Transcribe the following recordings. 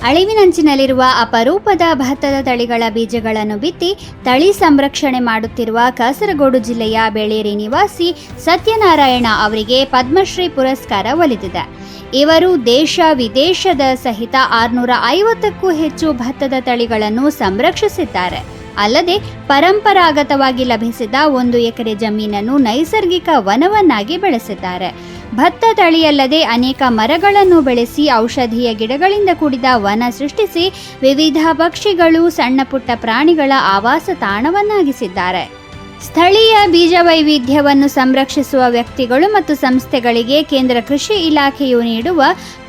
ಅಳಿವಿನಂಚಿನಲ್ಲಿರುವ ಅಪರೂಪದ ಭತ್ತದ ತಳಿಗಳ ಬೀಜಗಳನ್ನು ಬಿತ್ತಿ ತಳಿ ಸಂರಕ್ಷಣೆ ಮಾಡುತ್ತಿರುವ ಕಾಸರಗೋಡು ಜಿಲ್ಲೆಯ ಬೇಳೇರಿ ನಿವಾಸಿ ಸತ್ಯನಾರಾಯಣ ಅವರಿಗೆ ಪದ್ಮಶ್ರೀ ಪುರಸ್ಕಾರ ಒಲಿದಿದೆ. ಇವರು ದೇಶ ವಿದೇಶದ ಸಹಿತ 650ಕ್ಕೂ ಹೆಚ್ಚು ಭತ್ತದ ತಳಿಗಳನ್ನು ಸಂರಕ್ಷಿಸಿದ್ದಾರೆ. ಅಲ್ಲದೆ ಪರಂಪರಾಗತವಾಗಿ ಲಭಿಸಿದ 1 ಎಕರೆ ಜಮೀನನ್ನು ನೈಸರ್ಗಿಕ ವನವನ್ನಾಗಿ ಬೆಳೆಸಿದ್ದಾರೆ. ಭತ್ತ ತಳಿಯಲ್ಲದೆ ಅನೇಕ ಮರಗಳನ್ನು ಬೆಳೆಸಿ ಔಷಧೀಯ ಗಿಡಗಳಿಂದ ಕೂಡಿದ ವನ ಸೃಷ್ಟಿಸಿ ವಿವಿಧ ಪಕ್ಷಿಗಳು, ಸಣ್ಣ ಪುಟ್ಟ ಪ್ರಾಣಿಗಳ ಆವಾಸ ತಾಣವನ್ನಾಗಿಸಿದ್ದಾರೆ. ಸ್ಥಳೀಯ ಬೀಜ ವೈವಿಧ್ಯವನ್ನು ಸಂರಕ್ಷಿಸುವ ವ್ಯಕ್ತಿಗಳು ಮತ್ತು ಸಂಸ್ಥೆಗಳಿಗೆ ಕೇಂದ್ರ ಕೃಷಿ ಇಲಾಖೆಯು ನೀಡುವ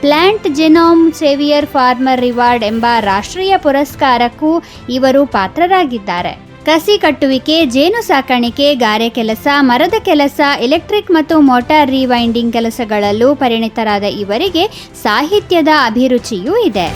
plant genome saviour farmer reward ಎಂಬ ರಾಷ್ಟ್ರೀಯ ಪುರಸ್ಕಾರಕ್ಕೂ ಇವರು ಪಾತ್ರರಾಗಿದ್ದಾರೆ. ಕಸಿ ಕಟ್ಟುವಿಕೆ, ಜೇನು ಸಾಕಾಣಿಕೆ, ಗಾರೆ ಕೆಲಸ, ಮರದ ಕೆಲಸ, ಎಲೆಕ್ಟ್ರಿಕ್ ಮತ್ತು ಮೋಟಾರ್ ರೀವೈಂಡಿಂಗ್ ಕೆಲಸಗಳಲ್ಲೂ ಪರಿಣಿತರಾದ ಇವರಿಗೆ ಸಾಹಿತ್ಯದ ಅಭಿರುಚಿಯೂ ಇದೆ.